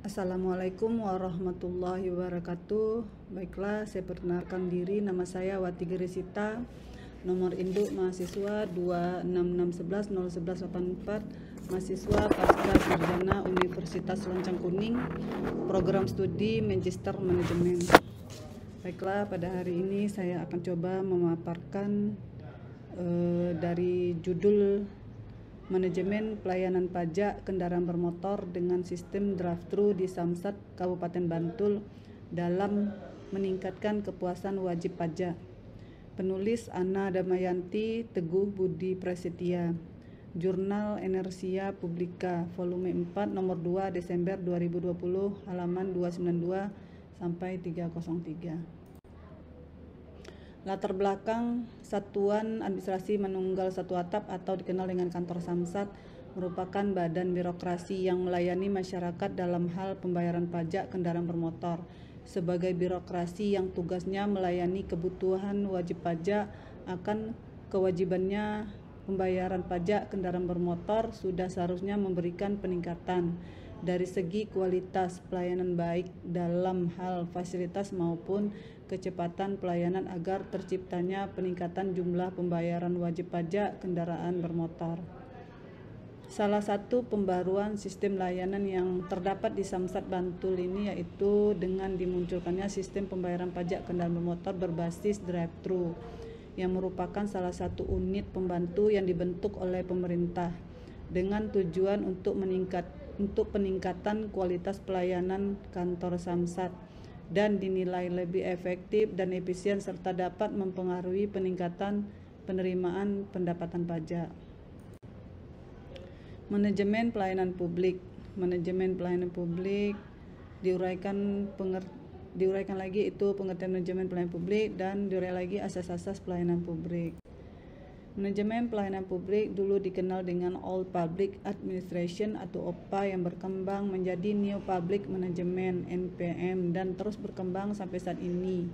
Assalamualaikum warahmatullahi wabarakatuh. Baiklah, saya perkenalkan diri. Nama saya Wati Gerisita. Nomor induk mahasiswa 266110184. Mahasiswa Pasca Sarjana Universitas Lancang Kuning. Program studi Magister Manajemen. Baiklah, pada hari ini saya akan coba memaparkan dari judul Manajemen Pelayanan Pajak Kendaraan Bermotor dengan Sistem Drive-thru di Samsat, Kabupaten Bantul dalam meningkatkan kepuasan wajib pajak. Penulis Ana Damayanti Teguh Budi Prasetya. Jurnal Inersia Publika, volume 4, nomor 2, Desember 2020, halaman 292 sampai 303. Latar belakang Satuan Administrasi Manunggal Satu Atap atau dikenal dengan Kantor Samsat merupakan badan birokrasi yang melayani masyarakat dalam hal pembayaran pajak kendaraan bermotor. Sebagai birokrasi yang tugasnya melayani kebutuhan wajib pajak akan kewajibannya pembayaran pajak kendaraan bermotor sudah seharusnya memberikan peningkatan dari segi kualitas pelayanan baik dalam hal fasilitas maupun kecepatan pelayanan agar terciptanya peningkatan jumlah pembayaran wajib pajak kendaraan bermotor. Salah satu pembaruan sistem layanan yang terdapat di Samsat Bantul ini yaitu dengan dimunculkannya sistem pembayaran pajak kendaraan bermotor berbasis drive-thru yang merupakan salah satu unit pembantu yang dibentuk oleh pemerintah dengan tujuan untuk peningkatan kualitas pelayanan kantor Samsat dan dinilai lebih efektif dan efisien serta dapat mempengaruhi peningkatan penerimaan pendapatan pajak. Manajemen pelayanan publik. Manajemen pelayanan publik diuraikan lagi itu pengertian manajemen pelayanan publik dan diuraikan lagi asas-asas pelayanan publik. Manajemen pelayanan publik dulu dikenal dengan Old Public Administration atau OPA yang berkembang menjadi New Public Management (NPM) dan terus berkembang sampai saat ini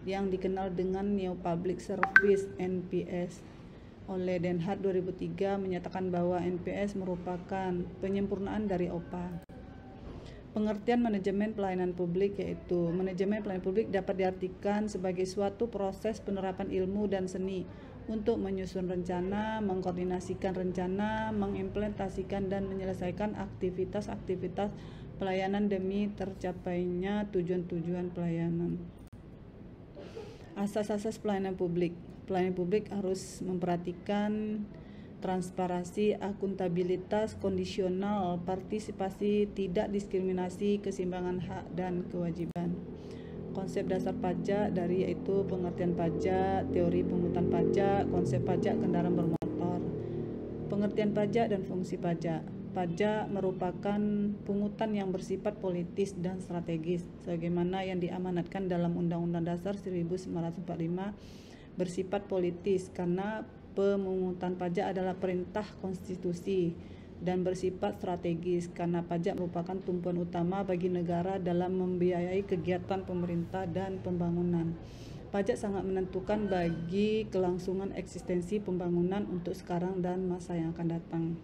yang dikenal dengan New Public Service (NPS). Oleh Den Haag 2003 menyatakan bahwa NPS merupakan penyempurnaan dari OPA. Pengertian manajemen pelayanan publik yaitu manajemen pelayanan publik dapat diartikan sebagai suatu proses penerapan ilmu dan seni untuk menyusun rencana, mengkoordinasikan rencana, mengimplementasikan dan menyelesaikan aktivitas-aktivitas pelayanan demi tercapainya tujuan-tujuan pelayanan. Asas-asas pelayanan publik. Pelayanan publik harus memperhatikan transparansi, akuntabilitas, kondisional, partisipasi, tidak diskriminasi, keseimbangan hak dan kewajiban. Konsep dasar pajak dari yaitu pengertian pajak, teori pungutan pajak, konsep pajak kendaraan bermotor. Pengertian pajak dan fungsi pajak. Pajak merupakan pungutan yang bersifat politis dan strategis sebagaimana yang diamanatkan dalam Undang-Undang Dasar 1945 bersifat politis karena pemungutan pajak adalah perintah konstitusi dan bersifat strategis karena pajak merupakan tumpuan utama bagi negara dalam membiayai kegiatan pemerintah dan pembangunan. Pajak sangat menentukan bagi kelangsungan eksistensi pembangunan untuk sekarang dan masa yang akan datang.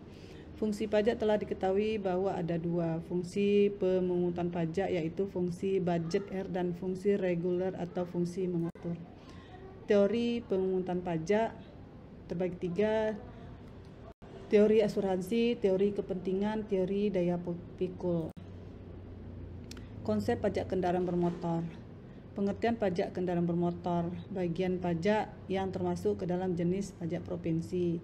Fungsi pajak telah diketahui bahwa ada dua fungsi pemungutan pajak yaitu fungsi budget dan fungsi reguler atau fungsi mengatur. Teori pemungutan pajak terbagi tiga: teori asuransi, teori kepentingan, teori daya pikul. Konsep pajak kendaraan bermotor. Pengertian pajak kendaraan bermotor, bagian pajak yang termasuk ke dalam jenis pajak provinsi.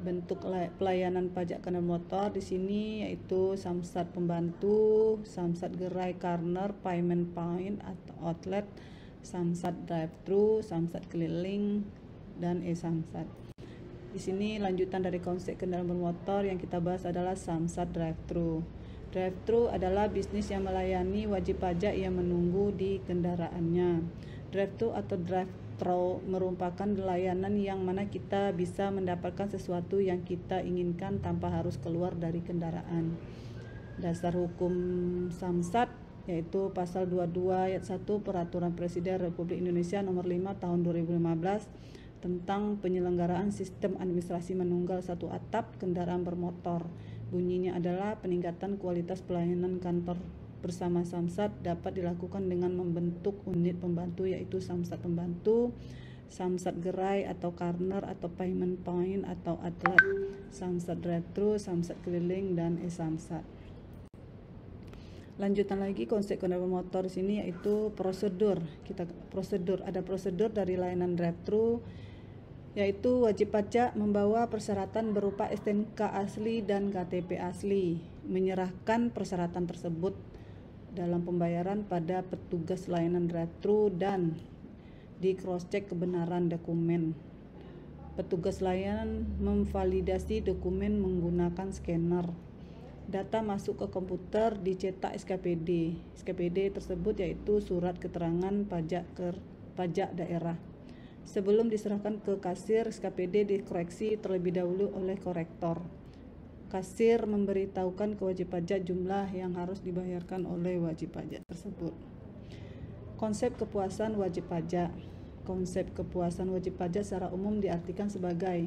Bentuk pelayanan pajak kendaraan motor di sini yaitu Samsat Pembantu, Samsat Gerai Corner, Payment Point atau Outlet, Samsat Drive-thru, Samsat Keliling, dan e-Samsat. Di sini lanjutan dari konsep kendaraan bermotor yang kita bahas adalah Samsat Drive-thru. Drive-thru adalah bisnis yang melayani wajib pajak yang menunggu di kendaraannya. Drive-thru atau drive-thru merupakan layanan yang mana kita bisa mendapatkan sesuatu yang kita inginkan tanpa harus keluar dari kendaraan. Dasar hukum Samsat yaitu pasal 22 ayat 1 Peraturan Presiden Republik Indonesia nomor 5 tahun 2015 tentang penyelenggaraan sistem administrasi manunggal satu atap kendaraan bermotor bunyinya adalah peningkatan kualitas pelayanan kantor bersama Samsat dapat dilakukan dengan membentuk unit pembantu, yaitu Samsat Pembantu, Samsat Gerai atau Corner atau Payment Point atau Outlet, Samsat Drive-thru, Samsat Keliling, dan e-Samsat. Lanjutan lagi konsep kendaraan bermotor di sini yaitu prosedur. Ada prosedur dari layanan drive-thru, yaitu wajib pajak membawa persyaratan berupa STNK asli dan KTP asli, menyerahkan persyaratan tersebut dalam pembayaran pada petugas layanan drive-thru dan di cross-check kebenaran dokumen. Petugas layanan memvalidasi dokumen menggunakan scanner. Data masuk ke komputer dicetak SKPD. SKPD tersebut yaitu surat keterangan pajak daerah. Sebelum diserahkan ke kasir, SKPD dikoreksi terlebih dahulu oleh korektor. Kasir memberitahukan ke wajib pajak jumlah yang harus dibayarkan oleh wajib pajak tersebut. Konsep kepuasan wajib pajak. Konsep kepuasan wajib pajak secara umum diartikan sebagai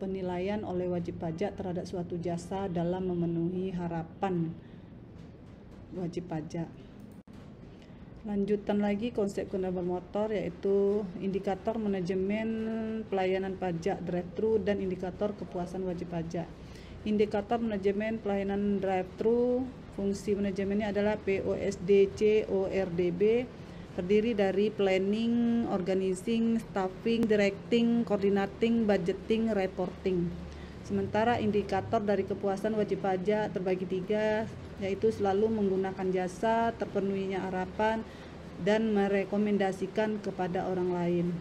penilaian oleh wajib pajak terhadap suatu jasa dalam memenuhi harapan wajib pajak. Lanjutan lagi konsep kendaraan bermotor yaitu indikator manajemen pelayanan pajak drive-thru dan indikator kepuasan wajib pajak. Indikator manajemen pelayanan drive-thru, fungsi manajemennya adalah POSDC-ORDB, terdiri dari planning, organizing, staffing, directing, coordinating, budgeting, reporting. Sementara indikator dari kepuasan wajib pajak terbagi 3, yaitu selalu menggunakan jasa, terpenuhinya harapan, dan merekomendasikan kepada orang lain.